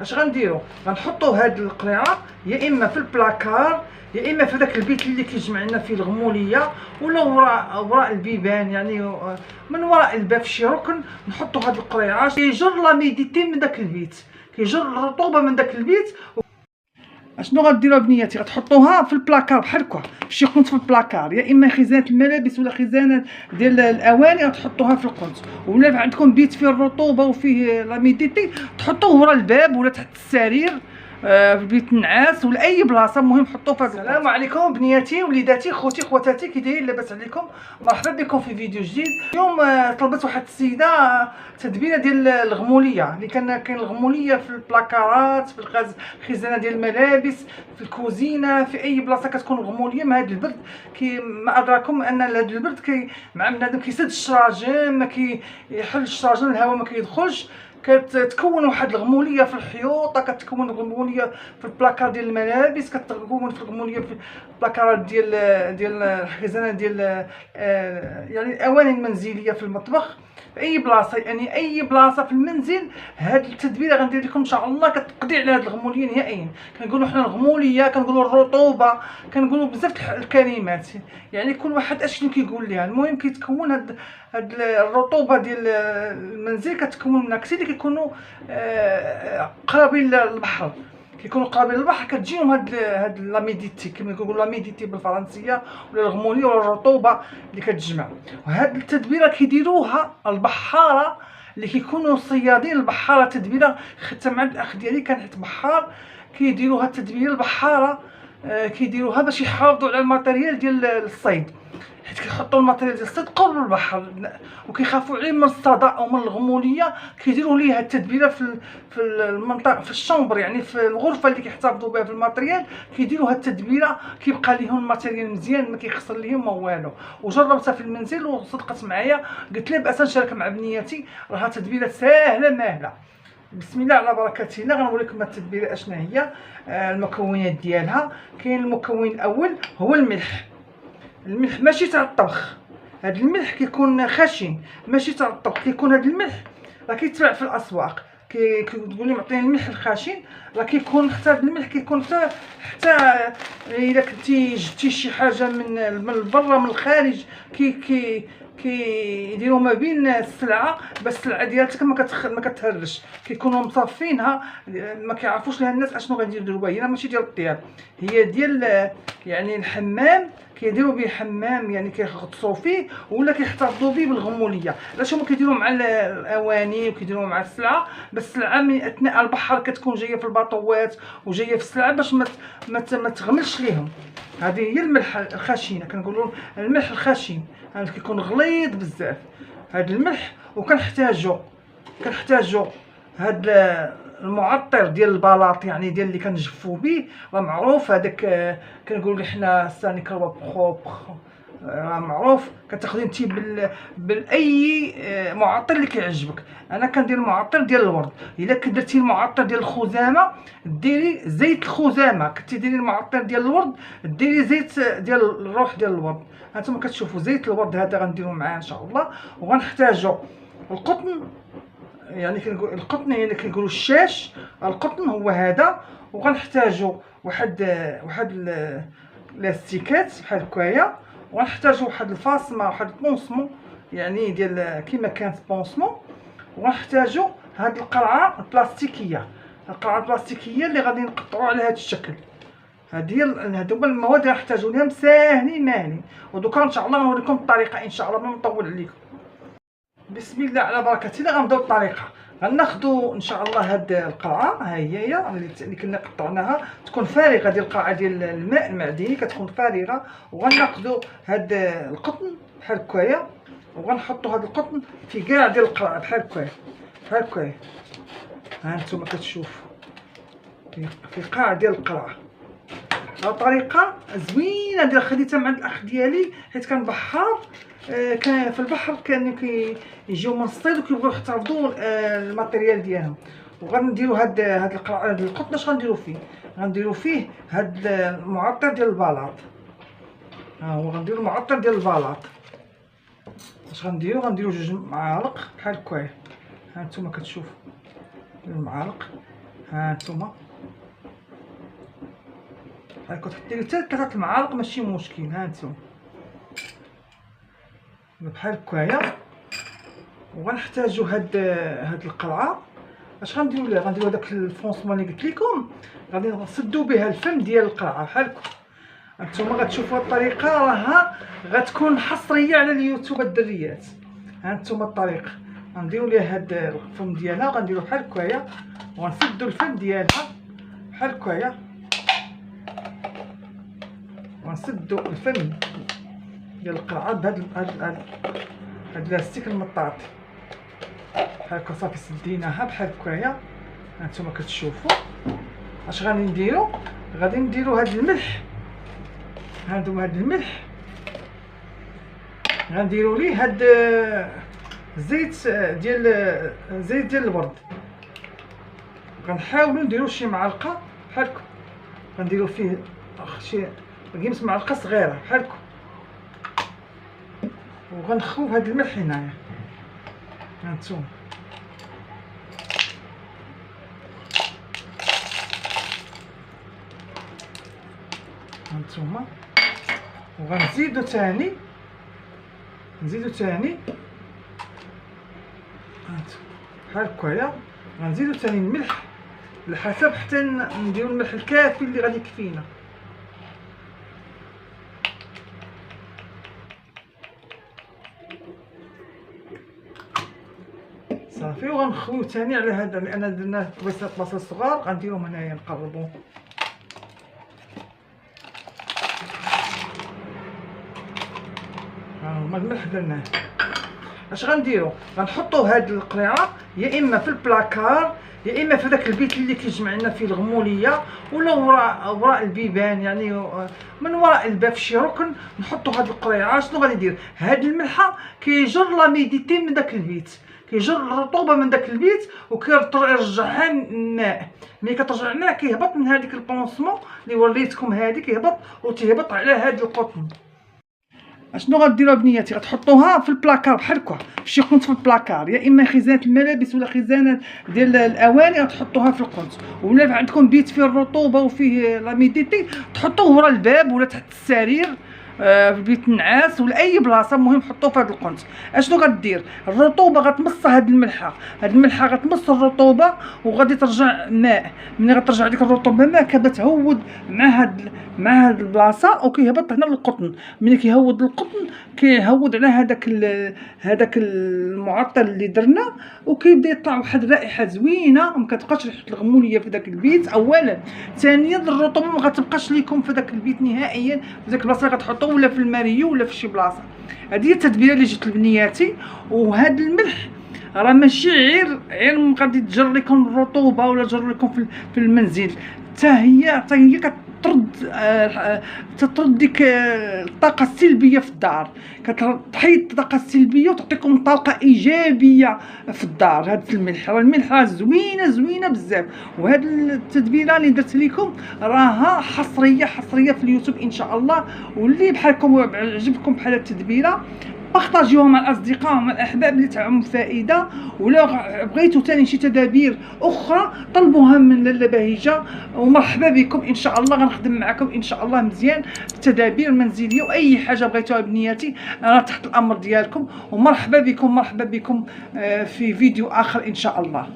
اش غنديرو؟ غنحطو هاد القريعه يا اما في البلاكار يا اما في داك البيت اللي كيجمع لنا فيه الغموليه، ولا وراء البيبان، يعني من وراء الباب في شي ركن نحطو هاد القريعه. كيجر لاميديتي من داك البيت، كيجر الرطوبه من داك البيت. اشنو غديروا بنياتي؟ غتحطوها في البلاكار بحال هكا، فشي قنت في البلاكار، يا اما خزانه الملابس ولا خزانه ديال الاواني غتحطوها في القنت. ولا عندكم بيت فيه الرطوبه وفيه لاميديتي تحطوه ورا الباب ولا تحت السرير، في بيت النعاس ولا اي بلاصه، المهم حطوه في هذا. السلام عليكم بنياتي وليداتي خوتي خواتاتي، كي دايرين؟ لاباس عليكم؟ مرحبا بكم في فيديو جديد. اليوم طلبت واحد السيده تدبيره ديال الغموليه، اللي كاين الغموليه في البلاكارات، في الخزانه ديال الملابس، في الكوزينه، في اي بلاصه كتكون الغموليه مع هذا البرد. ما ادراكم ان هذا البرد مع بنادم كيسد الشراجم، ما كيحل الشراجم، الهواء ما كيدخلش، كتكون واحد الغموليه في الحيوط، كتكون غموليه في البلاكار ديال الملابس، كتكون في الغموليه في البلاكارات ديال الخزانه ديال يعني الاواني المنزليه في المطبخ، في اي بلاصه، يعني اي بلاصه في المنزل. هاد التدبيره غندير لكم ان شاء الله كتقضي على هاد الغموليه نهائيا. كنقولوا حنا الغموليه، كنقولوا الرطوبه، كنقولوا بزاف الكلمات، يعني كل واحد اشنو كيقول ليها. المهم كيتكون هاد الرطوبه ديال المنزل كتكون من الناس اللي كيكونوا قرابين للبحر، كيكونوا قرابين للبحر، كتجيهم هاد لاميديتي، كما كيقولوا لاميديتي بالفرنسيه، ولا الغموليه ولا الرطوبه اللي كتجمع. وهاد التدبيره كيديروها البحاره اللي كيكونوا صيادين البحاره. تدبيره خدتها مع الاخ ديالي كان حيت بحار، كيديروها التدبيره البحاره، كيديروها باش يحافظوا على الماتيريال ديال الصيد، حيت كيحطوا الماتيريال ديال الصيد قرب البحر وكيخافوا عليه من الصدى او من الغموليه. كيديروا ليه التدبيره في المنطقه، في الشومبر، يعني في الغرفه اللي كيحتفظوا بها في الماتيريال. كيديروا التدبيره كيبقى ليهم الماتيريال مزيان، ما كيخسر ليهم ما والو. وجربتها في المنزل وصدقت معايا، قلت لها بأس نشارك مع بنياتي، راها تدبيره ساهله ماهله. بسم الله على بركه الله. غنوريكم التدبيره اشنا هي المكونات ديالها. كاين المكون الاول هو الملح. الملح ماشي تاع الطبخ، هاد الملح كيكون خشن، ماشي تاع الطبخ. كيكون هاد الملح راه كيتباع في الاسواق، كتقولي معطيني الملح الخشن، راه كيكون حتى هاد الملح كيكون حتى الا كنتي جبتي شي حاجه من برا من الخارج، كيديروا ما بين السلعه، بس السلعه ديالتك ما كتهرش، كيكونوا مصفينها، ما كيعرفوش لها الناس اشنو غيديروا بها. هي ماشي ديال الطياب، هي ديال يعني الحمام، كيديروا به حمام، يعني كيغطسوا فيه ولا كيحتفظوا به بالغموليه. علاش هما كيديروا مع الاواني وكيديروا مع السلعه؟ بس السلعه من اثناء البحر كتكون جايه في الباطوات وجايه في السلعه باش ما تغملش ليهم. هذه هي الملح الخشن، كنقولوا الملح الخشن، هذا كيكون غليظ بزاف هذا الملح. وكنحتاجو هاد المعطر ديال البلاط، يعني ديال اللي كنجفو به، راه معروف هذاك، كنقولوا حنا سانيكرو بروبر، راه معروف. كتاخذي انت بالاي معطر اللي كيعجبك. انا كندير المعطر ديال الورد. الا كدرتي المعطر ديال الخزامه ديري زيت الخزامه، كنتي ديري المعطر ديال الورد ديري زيت ديال الروح ديال الورد. هانتوما كتشوفوا زيت الورد هذا غنديرو معاه ان شاء الله. وغنحتاجوا القطن، يعني كنقول القطن هي اللي كيقولوا الشاش، القطن هو هذا. وغنحتاجوا واحد لاستيكات بحال هكايا. وغنحتاجوا واحد الفاصمه، واحد البونسمون، يعني ديال كيما كانت بونسمون. وغنحتاجوا هاد القرعه البلاستيكيه، القرعه البلاستيكيه اللي غادي نقطعوا على هذا الشكل. هادو هما المواد اللي غنحتاجوا ليهم ساهلين ماهلين. ودوكا ان شاء الله غنوريكم الطريقه ان شاء الله بلا ما نطول عليكم. بسم الله على بركه الله. غنبداو الطريقه. غناخذوا ان شاء الله هاد القرعه، ها هي اللي كنا قطعناها، تكون فارغه ديال القرعه ديال الماء المعدني، كتكون فارغه. وغناخذوا هاد القطن بحال هكايا، وغنحطوا هاد القطن في كاع ديال القرعه بحال هكايا بحال هكايا. ها انتم كتشوفوا في قاع ديال القرعه. طريقه زوينه ديال خديتها مع الاخ ديالي، حيت كان بحار، كان في البحر، كانوا كيجيو من الصيد وكيبغيو يحتفظوا الماتيريال ديالهم. وغنديروا هاد القرعه، هاد القطن اش غنديروا فيه؟ غنديروا فيه هاد المعطر ديال البلاط. ها هو غنديروا المعطر ديال البلاط. اش غنديروا 2 معالق بحال هكايا. ها نتوما كتشوفوا المعالق. ها نتوما هاكا تحطي لي حتى 3 المعالق ماشي مشكل. ها نتوما بحال هكايا. وغنحتاجو هاد القرعه. اش غنديرو ليها؟ غنديرو هداك الفونسمون اللي قلت لكم، غادي نسدو بها الفم ديال القرعه بحال هكا. هانتوما غتشوفوا الطريقه راها غتكون حصريه على اليوتيوب الدريات. هانتوما الطريقه غنديرو ليها هاد الفم ديالها، غنديرو بحال هكايا وغنسدو الفم ديالها بحال هكايا، ونسدو الفم ديال القرعه بهاد اللاستيك المطاطي بحال هكا. صافي سديناها بحال هكايا. هانتوما كتشوفوا اش غادي نديرو. غادي نديرو هاد الملح، هاد الملح غنديرو ليه هاد زيت ديال الورد. غنحاولوا نديرو شي معلقه بحال هكا، غنديرو فيه شي قيمه معلقه صغيره بحال هكا، وغنخوو هاد الملح هنايا. هانتوما وغنزيدو تاني بحال هكايا. غنزيدو تاني الملح على حسب حتى نديرو الملح الكافي اللي غادي يكفينا. صافي وغنخويو تاني على هذا، لان درنا طبيصات بصل صغار غنديرهم هنايا نقربوهم. ها هما الملح درناه. اش غنديرو؟ غنحطو هاد القريعه يا اما في البلاكار يا اما في داك البيت اللي كيجمع لنا فيه الغموليه، ولا وراء البيبان، يعني من وراء الباب في شي ركن نحطو هاد القريعه. شنو غادي ندير؟ هاد الملحه كيجر لاميديتي من داك البيت، كيجر الرطوبه من داك البيت وكيرجعها الماء. ملي كترجع الماء كيهبط من هذيك البونسمون اللي وريتكم، هذه كيهبط وتهبط على هاد القطن. اشنو غديروا بنياتي؟ غتحطوها في البلاكار بحال هكا، فشي قنت في البلاكار، يا اما خزانه الملابس ولا خزانه ديال الاواني غتحطوها في القنت. ولا عندكم بيت فيه الرطوبه وفيه لاميديتي تحطوه ورا الباب ولا تحت السرير، في بيت النعاس ولا اي بلاصه، المهم حطوه في هذا القنت. اشنو غدير؟ الرطوبه غتمص هاد الملحه غتمص الرطوبه وغادي ترجع ماء. ملي غترجع ديك الرطوبه ماء كتهود مع هاد البلاصه وكيهبط هنا للقطن. ملي كيهود القطن كيهود على هذاك المعطر اللي درنا، وكيبدا يطلع واحد الرائحه زوينه. ما كتبقاش ريحه الغموليه في داك البيت اولا. ثانيا الرطوبه ما غتبقاش ليكم في داك البيت نهائيا، في داك البلاصه اللي غتحطوا ولا في الماريو ولا في شي بلاصه. هذه هي التدبيره اللي جبت لبنياتي. وهذا الملح راه ماشي غير غادي تجر لكم الرطوبه ولا تجر لكم في المنزل، حتى هي تطرد ديك الطاقه السلبيه في الدار، كتحيد الطاقه السلبيه وتعطيكم طاقه ايجابيه في الدار. هاد الملح راه زوينه بزاف. وهاد التدبيره اللي درت لكم راها حصريه في اليوتيوب ان شاء الله. واللي بحالكم عجبكم بحال التدبيره بارطاجيوها مع الاصدقاء ومع الاحباب اللي تعم فائده. ولا بغيتوا ثاني شي تدابير اخرى طلبوها من لاله بهيجه، ومرحبا بكم ان شاء الله. غنخدم معكم ان شاء الله مزيان التدابير المنزليه، واي حاجه بغيتوها بنياتي انا تحت الامر ديالكم. ومرحبا بكم في فيديو اخر ان شاء الله.